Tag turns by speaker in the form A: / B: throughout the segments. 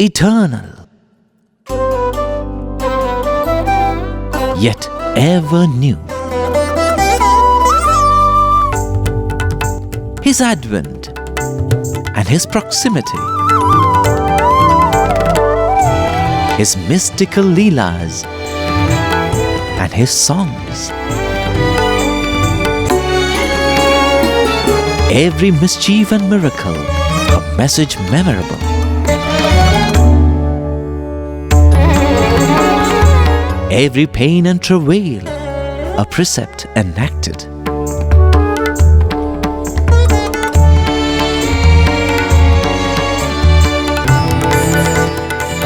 A: eternal, yet ever new. His advent and His proximity, His mystical leelas and His songs. Every mischief and miracle, a message memorable. Every pain and travail, a precept enacted.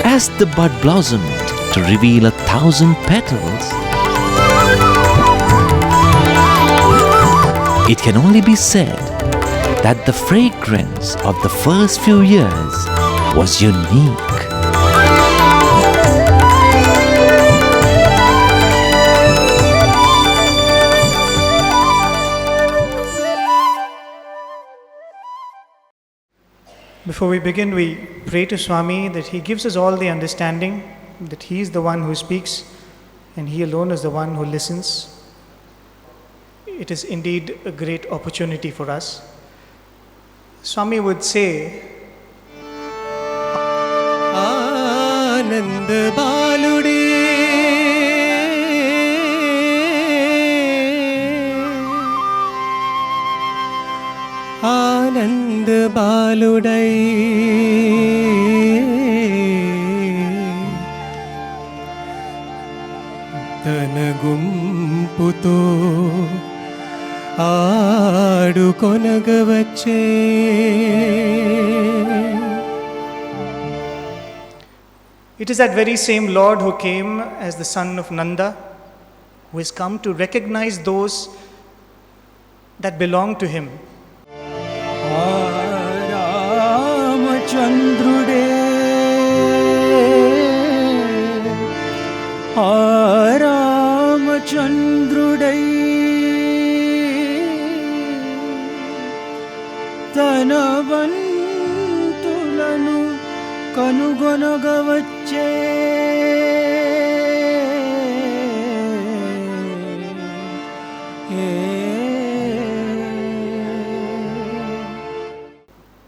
A: As the bud blossomed to reveal 1,000 petals, it can only be said that the fragrance of the first few years was unique.
B: Before we begin, we pray to Swami that he gives us all the understanding that he is the one who speaks and he alone is the one who listens. It is indeed a great opportunity for us. Swami would say,
C: Anand Balude Anand Baludai Tanagumputo Aadukonagavache.
B: it is that very same Lord who came as the son of Nanda, who has come to recognize those that belong to him.
C: Ramachandrude Ramachandrudai Tanavantulanu Kanugonagavache.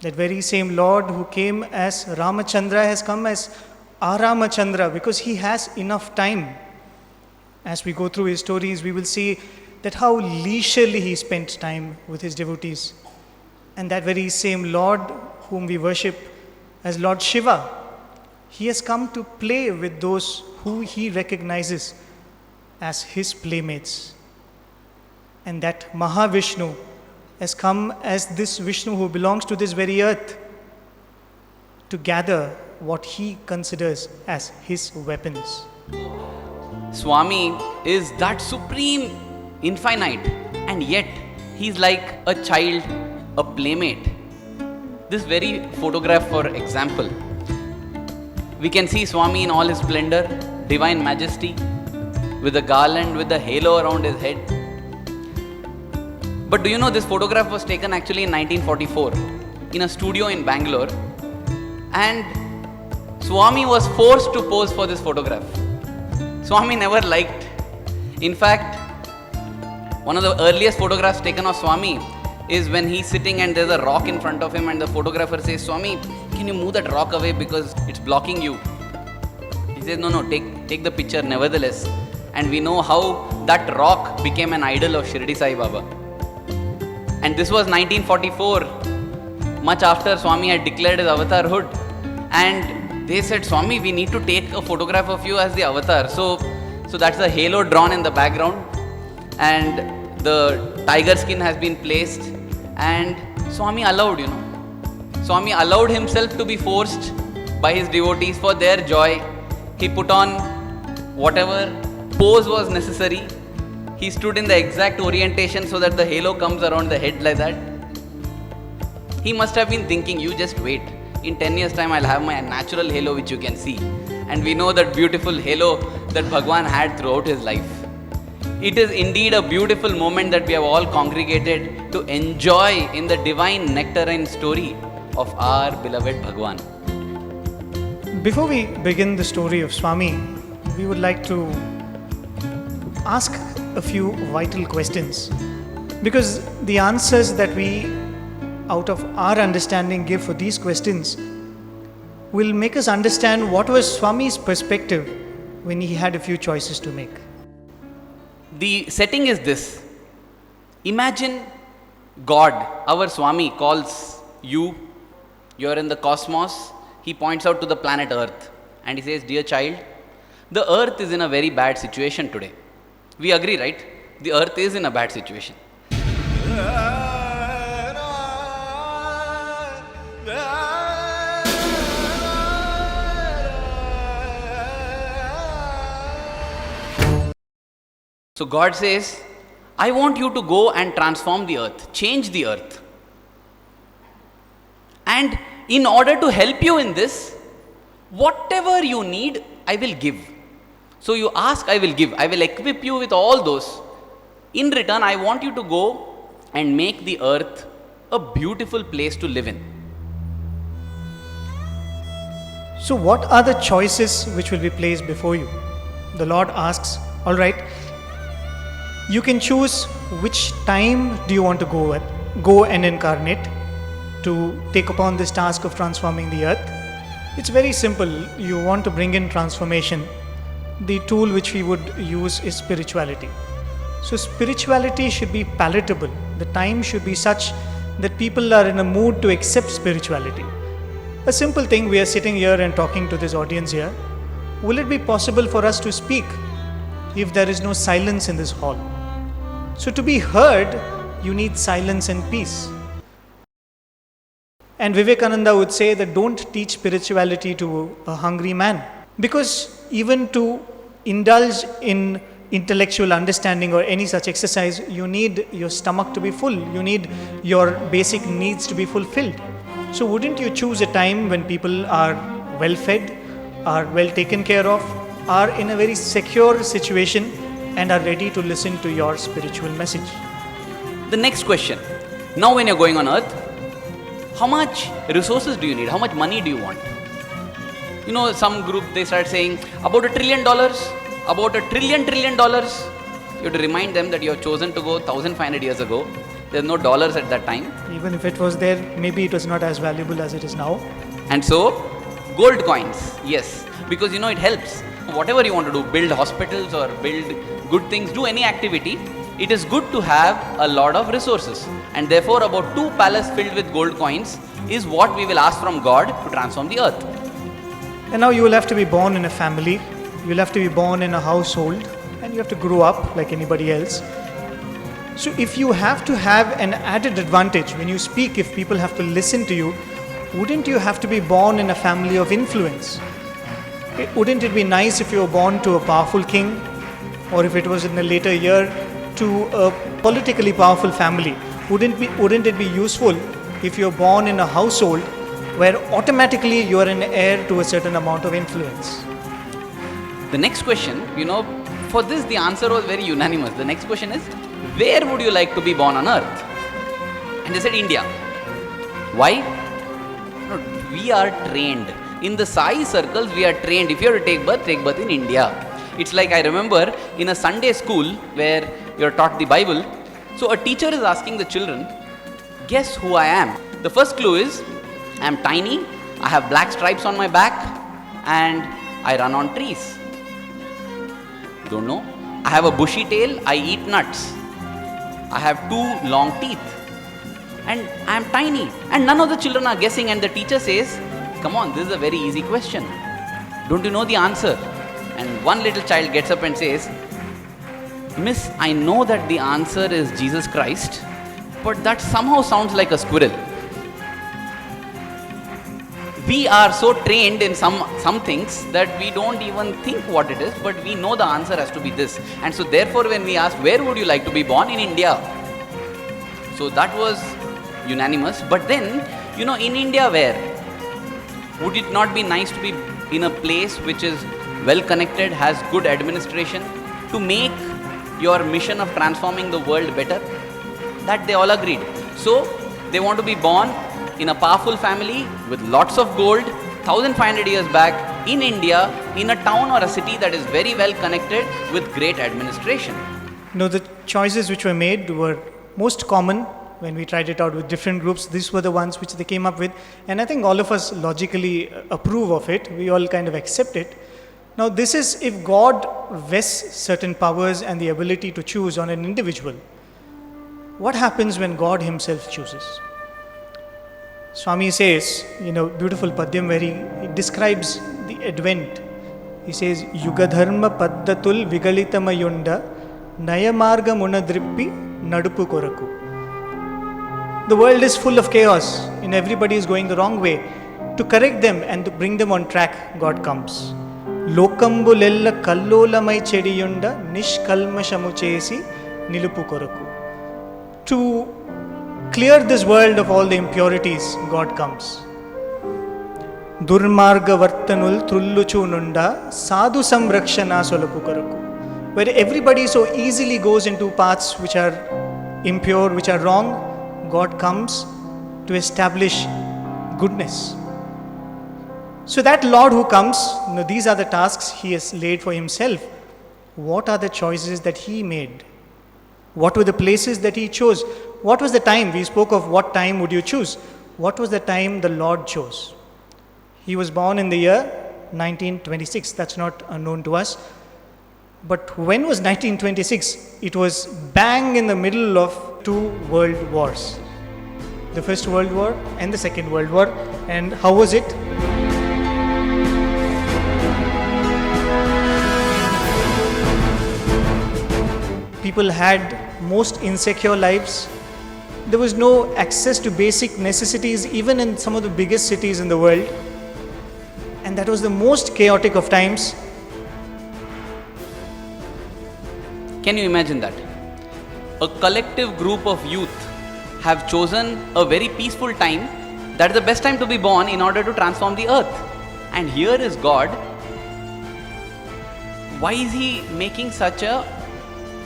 B: That very same Lord who came as Ramachandra has come as Aramachandra because he has enough time. As we go through his stories, we will see that how leisurely he spent time with his devotees. And that very same Lord whom we worship as Lord Shiva, he has come to play with those who he recognizes as his playmates. And that Mahavishnu has come as this Vishnu who belongs to this very earth to gather what he considers as his weapons.
D: Swami is that supreme infinite, and yet he's like a child, a playmate. This very photograph, for example, we can see Swami in all his splendor, divine majesty, with a garland, with a halo around his head. But do you know this photograph was taken actually in 1944 in a studio in Bangalore, and Swami was forced to pose for this photograph. Swami never liked. In fact, one of the earliest photographs taken of Swami is when he's sitting and there's a rock in front of him and the photographer says, Swami, can you move that rock away because it's blocking you? He says, no, take the picture nevertheless. And we know how that rock became an idol of Shirdi Sai Baba. And this was 1944, much after Swami had declared his avatarhood. And they said, Swami, we need to take a photograph of you as the avatar. So that's the halo drawn in the background. And the tiger skin has been placed. And Swami allowed, Swami allowed himself to be forced by his devotees for their joy. He put on whatever pose was necessary. He stood in the exact orientation so that the halo comes around the head like that. He must have been thinking, you just wait. In 10 years' time, I'll have my natural halo which you can see. And we know that beautiful halo that Bhagwan had throughout his life. It is indeed a beautiful moment that we have all congregated to enjoy in the divine nectarine story of our beloved Bhagwan.
B: Before we begin the story of Swami, we would like to ask a few vital questions, because the answers that we, out of our understanding, give for these questions will make us understand what was Swami's perspective when he had a few choices to make.
D: The setting is this. Imagine God, our Swami, calls you, you're in the cosmos, he points out to the planet Earth and he says, "Dear child, the Earth is in a very bad situation today." We agree, right? The Earth is in a bad situation. So God says, I want you to go and transform the earth, change the earth. And in order to help you in this, whatever you need, I will give. So you ask, I will give. I will equip you with all those. In return, I want you to go and make the earth a beautiful place to live in.
B: So what are the choices which will be placed before you? The Lord asks, all right, you can choose which time do you want to go and incarnate to take upon this task of transforming the earth. It's very simple. You want to bring in transformation. The tool which we would use is spirituality. So spirituality should be palatable. The time should be such that people are in a mood to accept spirituality. A simple thing, we are sitting here and talking to this audience here. Will it be possible for us to speak if there is no silence in this hall? So to be heard, you need silence and peace. And Vivekananda would say that don't teach spirituality to a hungry man, because even to indulge in intellectual understanding or any such exercise, you need your stomach to be full. You need your basic needs to be fulfilled. So wouldn't you choose a time when people are well fed, are well taken care of, are in a very secure situation and are ready to listen to your spiritual message?
D: The next question. Now when you're going on earth, how much resources do you need? How much money do you want? You know, some group, they start saying about $1 trillion, about $1 trillion. You have to remind them that you have chosen to go 1500 years ago. There's no dollars at that time.
B: Even if it was there, maybe it was not as valuable as it is now.
D: And so, gold coins, yes, because you know it helps. Whatever you want to do, build hospitals or build good things, do any activity, it is good to have a lot of resources. And therefore, about 2 palaces filled with gold coins is what we will ask from God to transform the earth.
B: And now you will have to be born in a family, you will have to be born in a household, and you have to grow up like anybody else. So if you have to have an added advantage when you speak, if people have to listen to you, wouldn't you have to be born in a family of influence? Wouldn't it be nice if you were born to a powerful king, or if it was in a later year to a politically powerful family? Wouldn't it be useful if you're born in a household where automatically you are an heir to a certain amount of influence?
D: The next question, you know, for this the answer was very unanimous. The next question is, where would you like to be born on earth? And they said India. Why? No, we are trained. In the Sai circles, we are trained. If you have to take birth in India. It's like I remember in a Sunday school where you're taught the Bible. So a teacher is asking the children, guess who I am? The first clue is, I am tiny, I have black stripes on my back, and I run on trees. Don't know. I have a bushy tail, I eat nuts. I have 2 long teeth. And I am tiny. And none of the children are guessing, and the teacher says, come on, this is a very easy question. Don't you know the answer? And one little child gets up and says, Miss, I know that the answer is Jesus Christ, but that somehow sounds like a squirrel. We are so trained in some things that we don't even think what it is, but we know the answer has to be this. And so therefore when we asked, where would you like to be born? In India. So that was unanimous. But then, you know, in India where? Would it not be nice to be in a place which is well connected, has good administration, to make your mission of transforming the world better? That they all agreed. So they want to be born in a powerful family with lots of gold. 1500 years back, in India, in a town or a city that is very well connected with great administration.
B: The choices which were made were most common when we tried it out with different groups. These were the ones which they came up with, and I think all of us logically approve of it. We all kind of accept it. Now, this is if God vests certain powers and the ability to choose on an individual. What happens when God Himself chooses? Swami says, beautiful padyam where he describes the advent. He says, Yugadharma paddatul vigalitamayyunda nayamarga munadrippi nadupu koraku. The world is full of chaos and everybody is going the wrong way. To correct them and to bring them on track, God comes. Lokambulella kallolamai chediyunda nishkalmashamu chesi nilupu koraku. To clear this world of all the impurities, God comes. Durmarga vartanul trulluchu nunda sadhu samrakshana solapu koraku. Where everybody so easily goes into paths which are impure, which are wrong, God comes to establish goodness. So that Lord who comes, these are the tasks He has laid for Himself. What are the choices that He made? What were the places that He chose? What was the time? We spoke of what time would you choose. What was the time the Lord chose? He was born in the year 1926. That's not unknown to us. But when was 1926? It was bang in the middle of two world wars. The First World War and the Second World War. And how was it? People had most insecure lives. There was no access to basic necessities even in some of the biggest cities in the world. And that was the most chaotic of times.
D: Can you imagine that? A collective group of youth have chosen a very peaceful time, that is the best time to be born in order to transform the earth. And here is God. Why is He making such a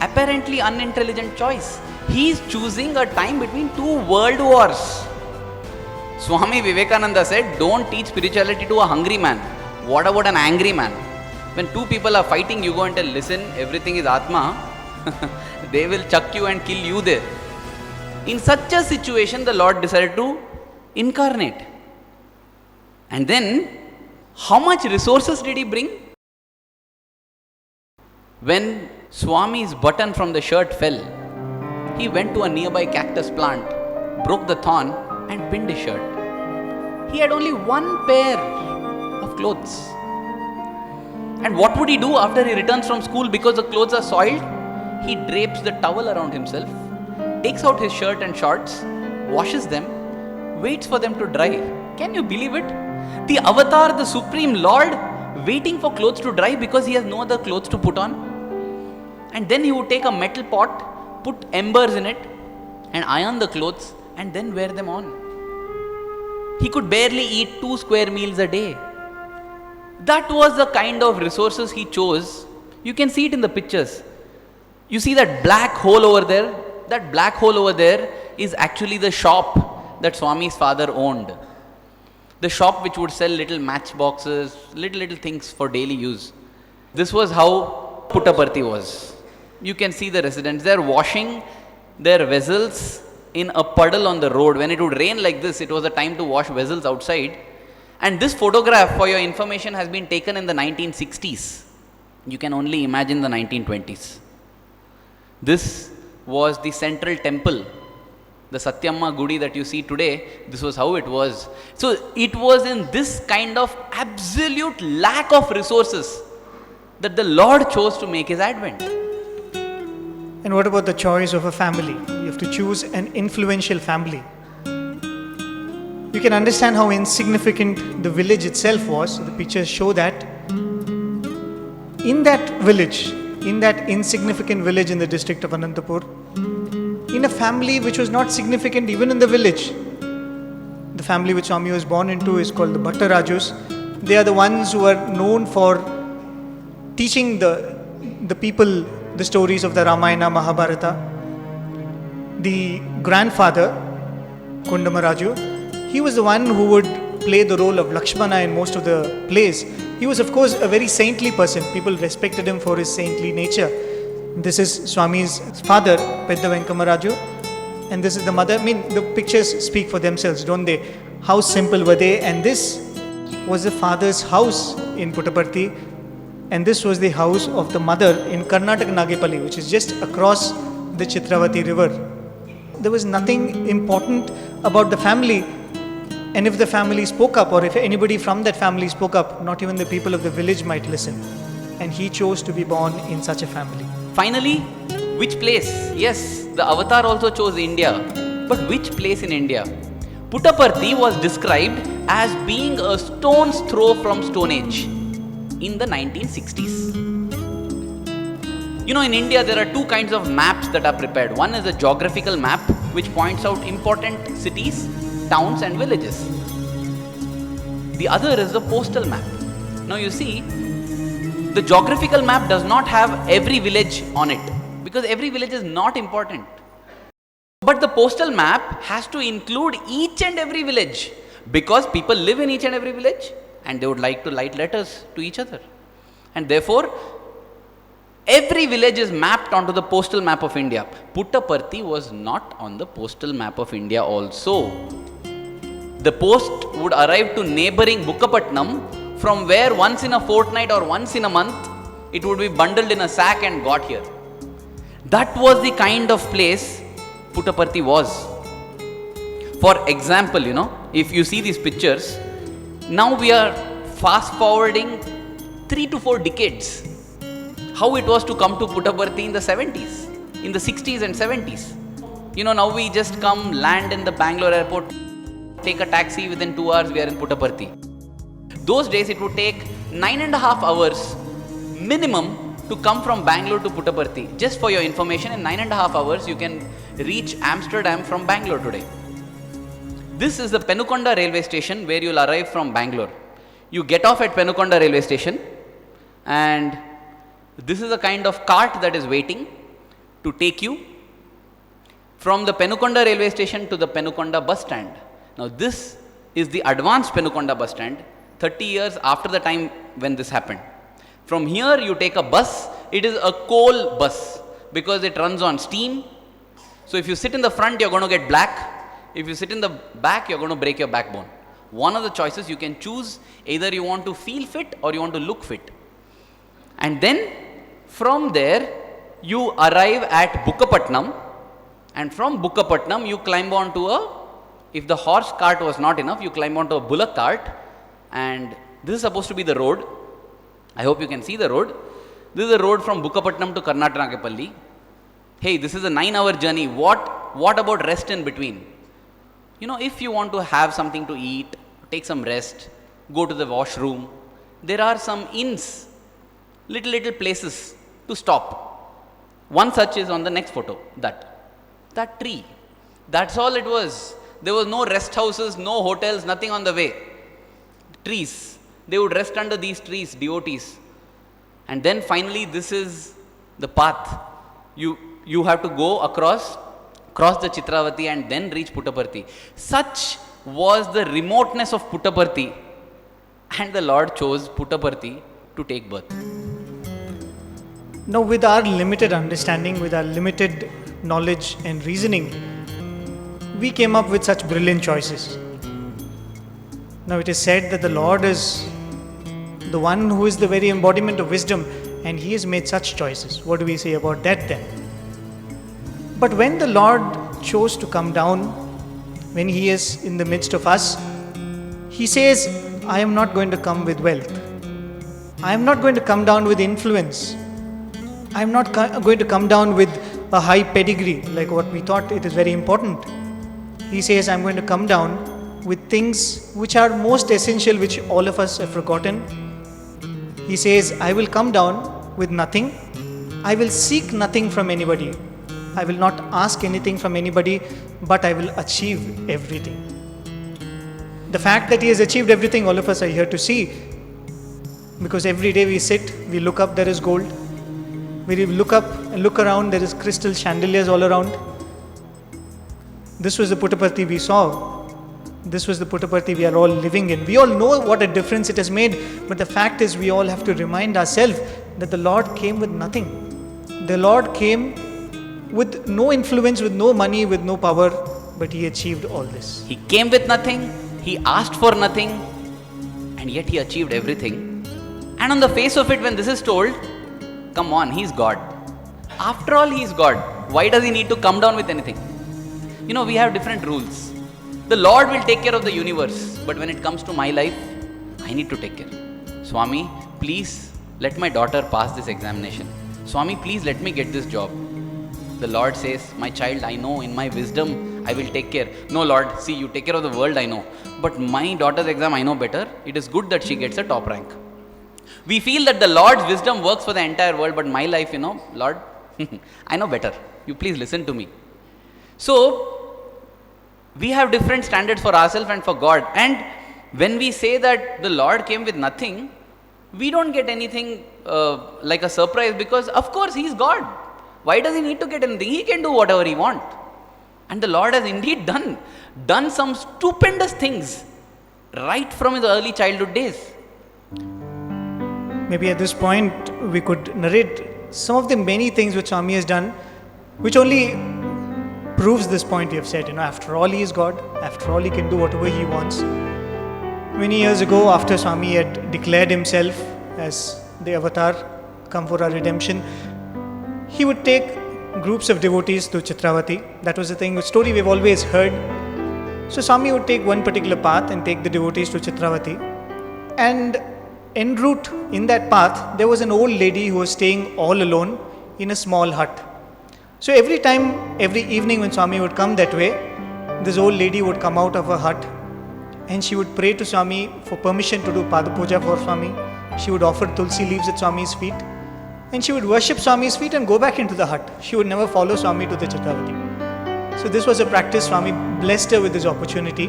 D: apparently unintelligent choice? He is choosing a time between two world wars. Swami Vivekananda said, don't teach spirituality to a hungry man. What about an angry man? When two people are fighting, you go and tell, listen, everything is Atma. They will chuck you and kill you there. In such a situation, the Lord decided to incarnate. And then, how much resources did He bring? When Swami's button from the shirt fell, he went to a nearby cactus plant, broke the thorn and pinned his shirt. He had only one pair of clothes. And what would he do after he returns from school because the clothes are soiled? He drapes the towel around himself, takes out his shirt and shorts, washes them, waits for them to dry. Can you believe it? The avatar, the Supreme Lord, waiting for clothes to dry because he has no other clothes to put on. And then he would take a metal pot, put embers in it, and iron the clothes and then wear them on. He could barely eat 2 square meals a day. That was the kind of resources he chose. You can see it in the pictures. You see that black hole over there? That black hole over there is actually the shop that Swami's father owned. The shop which would sell little matchboxes, little things for daily use. This was how Puttaparthi was. You can see the residents. They are washing their vessels in a puddle on the road. When it would rain like this, it was a time to wash vessels outside. And this photograph, for your information, has been taken in the 1960s. You can only imagine the 1920s. This was the central temple. The Satyamma Gudi that you see today, this was how it was. So it was in this kind of absolute lack of resources that the Lord chose to make His advent.
B: And what about the choice of a family? You have to choose an influential family. You can understand how insignificant the village itself was. The pictures show that. In that village, in that insignificant village in the district of Anantapur, in a family which was not significant even in the village, the family which Swami was born into is called the Bhattarajus. They are the ones who are known for teaching the people the stories of the Ramayana, Mahabharata. The grandfather, Kundamaraju, he was the one who would play the role of Lakshmana in most of the plays. He was, of course, a very saintly person. People respected him for his saintly nature. This is Swami's father, Pedda Venkamaraju, and this is the mother. I mean, the pictures speak for themselves, don't they? How simple were they? And this was the father's house in Puttaparthi, and this was the house of the mother in Karnataka Nagepalli, which is just across the Chitravati river. There was nothing important about the family, and if the family spoke up, or if anybody from that family spoke up, not even the people of the village might listen. And he chose to be born in such a family.
D: Finally, which place? Yes, the avatar also chose India, but which place in India? Puttaparthi was described as being a stone's throw from Stone Age in the 1960s. You know, in India there are two kinds of maps that are prepared. One is a geographical map which points out important cities, towns and villages. The other is the postal map. Now you see, the geographical map does not have every village on it because every village is not important. But the postal map has to include each and every village because people live in each and every village and they would like to write letters to each other. And therefore, every village is mapped onto the postal map of India. Puttaparthi was not on the postal map of India also. The post would arrive to neighboring Bukkapatnam, from where once in a fortnight or once in a month, it would be bundled in a sack and got here. That was the kind of place Puttaparthi was. For example, you know, if you see these pictures, now we are fast forwarding 3 to 4 decades. How it was to come to Puttaparthi in the 70s, in the 60s and 70s. You know, now we just come, land in the Bangalore airport, take a taxi, within 2 hours we are in Puttaparthi. Those days it would take 9.5 hours minimum to come from Bangalore to Puttaparthi. Just for your information, in 9.5 hours you can reach Amsterdam from Bangalore today. This is the Penukonda railway station where you will arrive from Bangalore. You get off at Penukonda railway station and this is a kind of cart that is waiting to take you from the Penukonda railway station to the Penukonda bus stand. Now this is the advanced Penukonda bus stand, 30 years after the time when this happened. From here you take a bus. It is a coal bus because it runs on steam. So if you sit in the front, you're going to get black. If you sit in the back, you're going to break your backbone. One of the choices you can choose, either you want to feel fit or you want to look fit. And then from there, you arrive at Bukkapatnam, and from Bukkapatnam, you climb onto if the horse cart was not enough, you climb onto a bullock cart, and this is supposed to be the road. I hope you can see the road. This is the road from Bukkapatnam to Karnataka Nagepalli. Hey, this is a 9-hour journey. What about rest in between? You know, if you want to have something to eat, take some rest, go to the washroom, there are some inns, little places to stop. One such is on the next photo, that tree. That's all it was. There was no rest houses, no hotels, nothing on the way. Trees. They would rest under these trees, devotees. And then finally, this is the path. You have to go cross the Chitravati and then reach Puttaparthi. Such was the remoteness of Puttaparthi, and the Lord chose Puttaparthi to take birth.
B: Now, with our limited understanding, with our limited knowledge and reasoning, we came up with such brilliant choices. Now, it is said that the Lord is the one who is the very embodiment of wisdom, and He has made such choices. What do we say about that then? But when the Lord chose to come down, when He is in the midst of us, He says, I am not going to come with wealth. I am not going to come down with influence. I am not going to come down with a high pedigree, like what we thought it is very important. He says, I am going to come down with things which are most essential, which all of us have forgotten. He says, I will come down with nothing. I will seek nothing from anybody. I will not ask anything from anybody, but I will achieve everything. The fact that He has achieved everything, all of us are here to see. Because every day we sit, we look up, there is gold. We look up and look around, there is crystal chandeliers all around. This was the Puttaparthi we saw. This was the Puttaparthi we are all living in. We all know what a difference it has made, but the fact is we all have to remind ourselves that the Lord came with nothing. The Lord came with no influence, with no money, with no power, but He achieved all this.
D: He came with nothing, He asked for nothing, and yet He achieved everything. And on the face of it, when this is told, come on, He's God. After all, He is God. Why does He need to come down with anything? You know, we have different rules. The Lord will take care of the universe, but when it comes to my life, I need to take care. Swami, please let my daughter pass this examination. Swami, please let me get this job. The Lord says, my child, I know in my wisdom I will take care. No, Lord, see, you take care of the world, I know. But my daughter's exam, I know better. It is good that she gets a top rank. We feel that the Lord's wisdom works for the entire world, but my life, Lord, I know better. You please listen to me. So, we have different standards for ourselves and for God. And when we say that the Lord came with nothing, we don't get anything like a surprise, because of course He is God. Why does He need to get anything? He can do whatever He wants. And the Lord has indeed done some stupendous things right from His early childhood days.
B: Maybe at this point we could narrate some of the many things which Swami has done, which only proves this point we have said. After all, He is God. After all, He can do whatever He wants. Many years ago, after Swami had declared Himself as the avatar come for our redemption, He would take groups of devotees to Chitravati. That was the thing, the story we've always heard. So Swami would take one particular path and take the devotees to Chitravati. And en route in that path, there was an old lady who was staying all alone in a small hut. So every evening when Swami would come that way, this old lady would come out of her hut and she would pray to Swami for permission to do Pada Puja for Swami. She would offer tulsi leaves at Swami's feet and she would worship Swami's feet and go back into the hut. She would never follow Swami to the Chitravati. So this was a practice. Swami blessed her with this opportunity.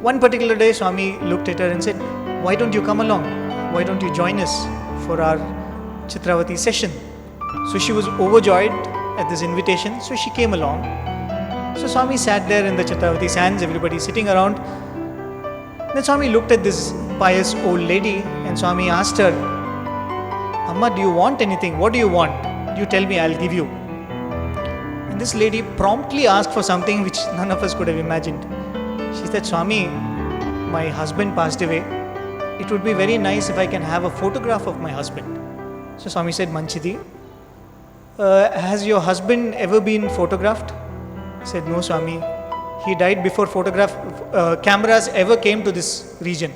B: One particular day, Swami looked at her and said, why don't you come along? Why don't you join us for our Chitravati session? So she was overjoyed at this invitation, so she came along. So Swami sat there in the Chitravati sands, everybody sitting around. Then Swami looked at this pious old lady and Swami asked her, Amma, do you want anything? What do you want? You tell me, I'll give you. And this lady promptly asked for something which none of us could have imagined. She said, Swami, my husband passed away. It would be very nice if I can have a photograph of my husband. So Swami said, Manchidi, has your husband ever been photographed? He said, no, Swami. He died before cameras ever came to this region.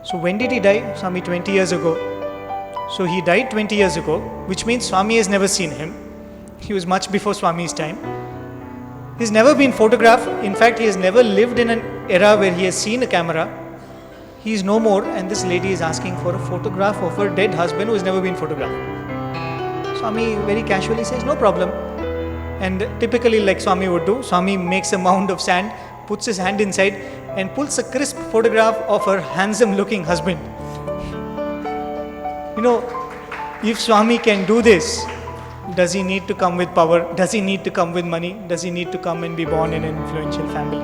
B: So when did he die? Swami, 20 years ago. So he died 20 years ago, which means Swami has never seen him. He was much before Swami's time. He's never been photographed. In fact, he has never lived in an era where he has seen a camera. He is no more, and this lady is asking for a photograph of her dead husband who has never been photographed. Swami very casually says, no problem. And typically, like Swami would do, Swami makes a mound of sand, puts his hand inside and pulls a crisp photograph of her handsome looking husband. If Swami can do this, does he need to come with power? Does he need to come with money? Does he need to come and be born in an influential family?